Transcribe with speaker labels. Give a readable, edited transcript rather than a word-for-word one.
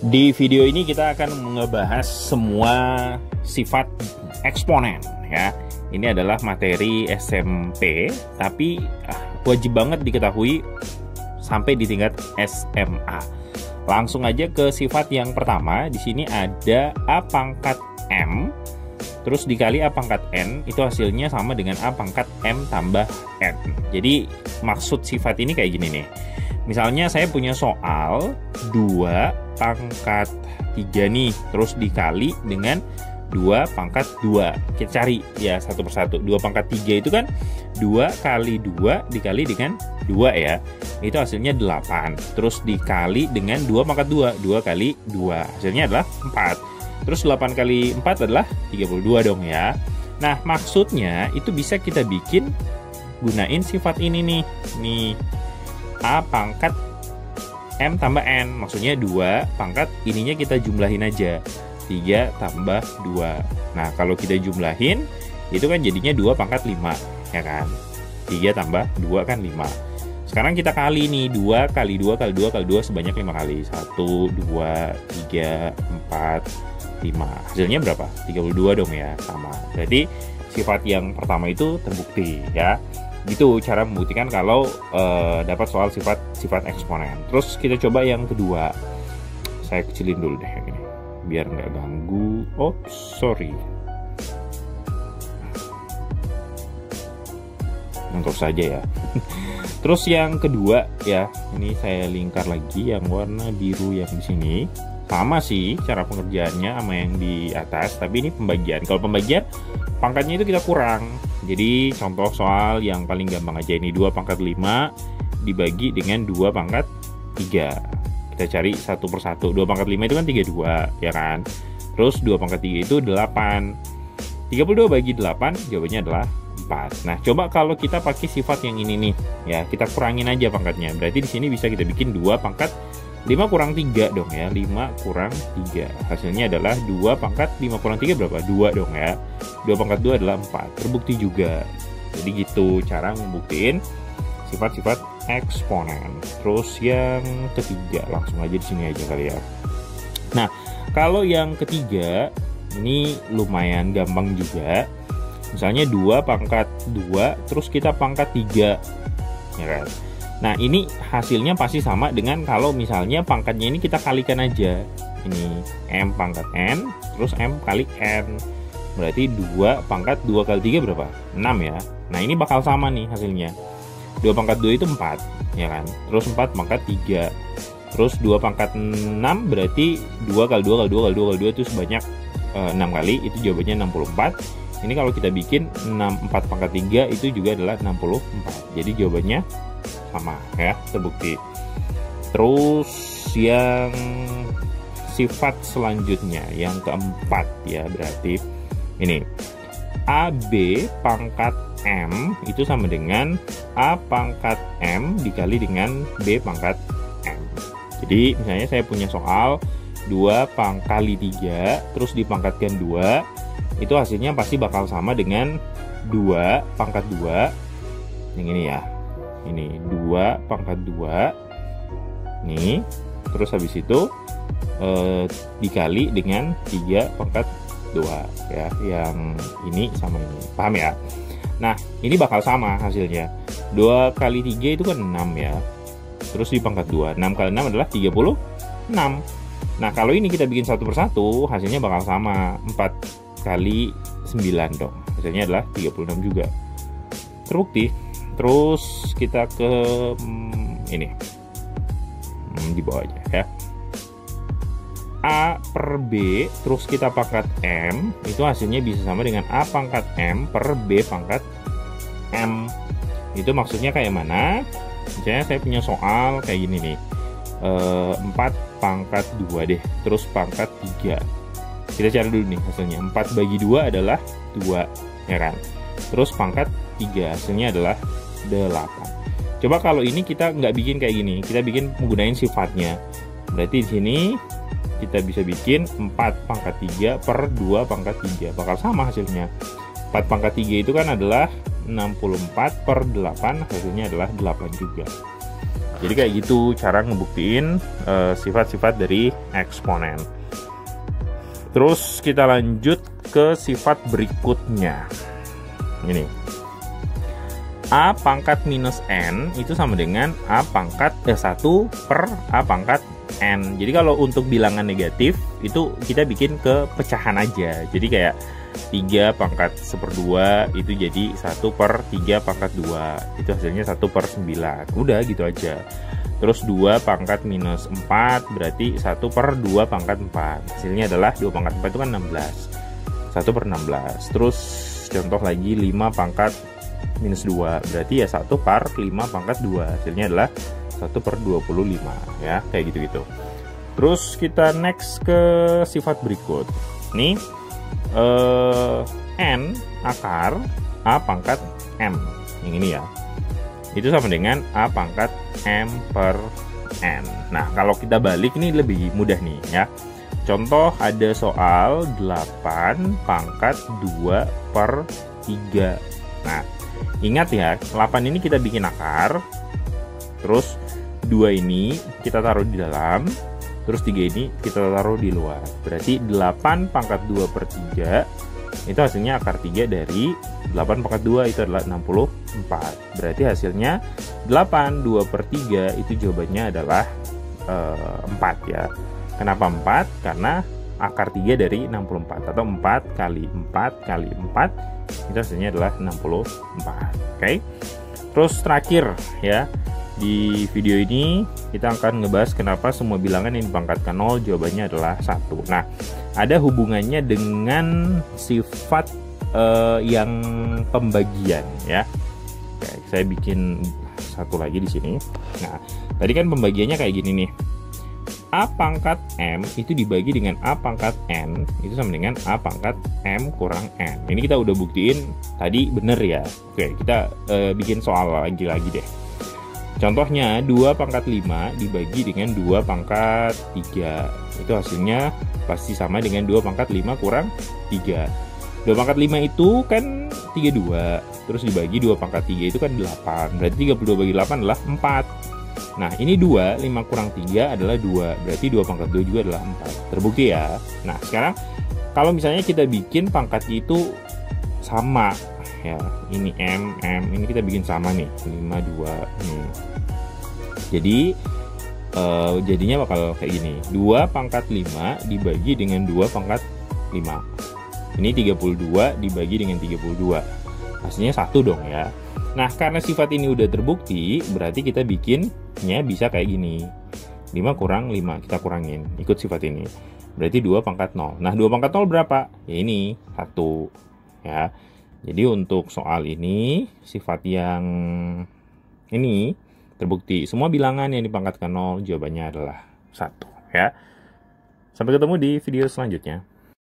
Speaker 1: Di video ini kita akan ngebahas semua sifat eksponen ya. Ini adalah materi SMP, tapi wajib banget diketahui sampai di tingkat SMA. Langsung aja ke sifat yang pertama. Di sini ada A pangkat M, terus dikali A pangkat N, itu hasilnya sama dengan A pangkat M tambah N. Jadi maksud sifat ini kayak gini nih. Misalnya saya punya soal 2 pangkat 3 nih, terus dikali dengan 2 pangkat 2. Kita cari ya satu persatu. 2 pangkat 3 itu kan 2 kali 2 dikali dengan 2 ya. Itu hasilnya 8. Terus dikali dengan 2 pangkat 2. 2 kali 2. Hasilnya adalah 4. Terus 8 kali 4 adalah 32 dong ya. Nah, maksudnya itu bisa kita bikin gunain sifat ini nih. Nih, A pangkat M tambah N. Maksudnya 2 pangkat ininya kita jumlahin aja. 3 tambah 2. Nah, kalau kita jumlahin, itu kan jadinya 2 pangkat 5. Ya kan? 3 tambah 2 kan 5. Sekarang kita kali nih. 2 kali 2 kali 2 kali 2 sebanyak 5 kali. 1, 2, 3, 4, 5. Hasilnya berapa? 32 dong ya. Sama. Berarti sifat yang pertama itu terbukti ya. Gitu cara membuktikan kalau dapat soal sifat eksponen. Terus kita coba yang kedua. Saya kecilin dulu deh yang ini biar nggak ganggu. Oh sorry, nangkep saja ya. Terus yang kedua ya, ini saya lingkar lagi yang warna biru yang di sini. Sama sih cara pengerjaannya sama yang di atas, tapi ini pembagian. Kalau pembagian pangkatnya itu kita kurang. Jadi contoh soal yang paling gampang aja, ini 2 pangkat 5 dibagi dengan 2 pangkat 3. Kita cari satu persatu. 2 pangkat 5 itu kan 32 ya kan. Terus 2 pangkat 3 itu 8. 32 bagi 8 jawabannya adalah 4. Nah, coba kalau kita pakai sifat yang ini nih ya, kita kurangin aja pangkatnya. Berarti di sini bisa kita bikin 2 pangkat 5 kurang 3 dong ya. 5 kurang 3. Hasilnya adalah 2 pangkat 5 kurang 3 berapa? 2 dong ya. 2 pangkat 2 adalah 4. Terbukti juga. Jadi gitu cara membuktiin sifat-sifat eksponen. Terus yang ketiga, langsung aja di sini aja kali ya. Nah, kalau yang ketiga ini lumayan gampang juga. Misalnya 2 pangkat 2 terus kita pangkat 3 ya kan. Nah, ini hasilnya pasti sama dengan kalau misalnya pangkatnya ini kita kalikan aja. Ini M pangkat N, terus M kali N. Berarti 2 pangkat 2 kali 3 berapa? 6 ya. Nah, ini bakal sama nih hasilnya. 2 pangkat 2 itu 4, ya kan? Terus 4 pangkat 3. Terus 2 pangkat 6 berarti 2 kali 2 kali 2 kali 2 kali 2 itu sebanyak 6 kali. Itu jawabannya 64. Ini kalau kita bikin 4 pangkat 3 itu juga adalah 64. Jadi jawabannya sama ya, terbukti. Terus yang sifat selanjutnya yang keempat ya, berarti ini AB pangkat M itu sama dengan A pangkat M dikali dengan B pangkat M. Jadi misalnya saya punya soal 2 kali 3 terus dipangkatkan 2, itu hasilnya pasti bakal sama dengan 2 pangkat 2 yang ini ya. Ini 2 pangkat 2 nih, terus habis itu dikali dengan 3 pangkat 2 ya, yang ini sama ini, paham ya? Nah, ini bakal sama hasilnya. 2 kali 3 itu kan 6 ya, terus dipangkat 2, 6 kali 6 adalah 36. Nah, kalau ini kita bikin satu persatu, hasilnya bakal sama. 4 kali 9 dong, hasilnya adalah 36 juga. Terbukti. Terus kita ke ini di bawah aja ya. A per B terus kita pangkat M, itu hasilnya bisa sama dengan A pangkat M per B pangkat M. Itu maksudnya kayak mana? Misalnya saya punya soal kayak gini nih, 4 pangkat 2 deh, terus pangkat 3. Kita cari dulu nih hasilnya. 4 bagi 2 adalah 2 ya kan. Terus pangkat 3 hasilnya adalah 8. Coba kalau ini kita nggak bikin kayak gini, kita bikin menggunakan sifatnya. Berarti di sini kita bisa bikin 4 pangkat 3 per 2 pangkat 3. Bakal sama hasilnya. 4 pangkat 3 itu kan adalah 64 per 8, hasilnya adalah 8 juga. Jadi kayak gitu cara ngebuktiin sifat-sifat dari eksponen. Terus kita lanjut ke sifat berikutnya. Ini. A pangkat minus N itu sama dengan A pangkat 1 per A pangkat N. Jadi kalau untuk bilangan negatif itu kita bikin ke pecahan aja. Jadi kayak 3 pangkat 1/2 itu jadi 1 per 3 pangkat 2. Itu hasilnya 1 per 9. Udah gitu aja. Terus 2 pangkat minus 4 berarti 1 per 2 pangkat 4. Hasilnya adalah 2 pangkat 4 itu kan 16. 1 per 16. Terus contoh lagi 5 pangkat minus 2 berarti ya 1 per 5 pangkat 2. Hasilnya adalah 1 per 25 ya, kayak gitu-gitu. Terus kita next ke sifat berikut. Nih N akar A pangkat M. Yang ini ya. Itu sama dengan A pangkat M per N. Nah, kalau kita balik ini lebih mudah nih ya. Contoh ada soal 8 pangkat 2 per 3. Nah, ingat ya, 8 ini kita bikin akar. Terus 2 ini kita taruh di dalam. Terus 3 ini kita taruh di luar. Berarti 8 pangkat 2 per 3 itu hasilnya akar 3 dari 8 pangkat 2 itu adalah 64. Berarti hasilnya 8 2 per 3 itu jawabannya adalah 4 ya. Kenapa 4? Karena akar 3 dari 64 atau 4 kali 4 kali 4 itu hasilnya adalah 64. Oke. Terus terakhir ya. Di video ini kita akan ngebahas kenapa semua bilangan yang dipangkatkan 0 jawabannya adalah 1. Nah, ada hubungannya dengan sifat yang pembagian ya. Oke, saya bikin satu lagi di sini. Nah, tadi kan pembagiannya kayak gini nih. A pangkat M itu dibagi dengan A pangkat N itu sama dengan A pangkat M kurang N. Ini kita udah buktiin tadi bener ya. Oke, kita bikin soal lagi deh. Contohnya 2 pangkat 5 dibagi dengan 2 pangkat 3. Itu hasilnya pasti sama dengan 2 pangkat 5 kurang 3. 2 pangkat 5 itu kan 32. Terus dibagi 2 pangkat 3 itu kan 8. Berarti 32 bagi 8 adalah 4. Nah, ini 2, 5 kurang 3 adalah 2. Berarti 2 pangkat 2 juga adalah 4. Terbukti ya. Nah, sekarang kalau misalnya kita bikin pangkatnya itu sama ya, ini M, ini kita bikin sama nih, 5, 2 nih. Jadi jadinya bakal kayak gini, 2 pangkat 5 dibagi dengan 2 pangkat 5. Ini 32 dibagi dengan 32. Hasilnya 1 dong ya. Nah, karena sifat ini udah terbukti, berarti kita bikinnya bisa kayak gini. 5 kurang 5, kita kurangin, ikut sifat ini. Berarti 2 pangkat 0. Nah, 2 pangkat 0 berapa? Ya ini, 1 ya. Jadi untuk soal ini, sifat yang ini terbukti. Semua bilangan yang dipangkatkan 0, jawabannya adalah 1 ya. Sampai ketemu di video selanjutnya.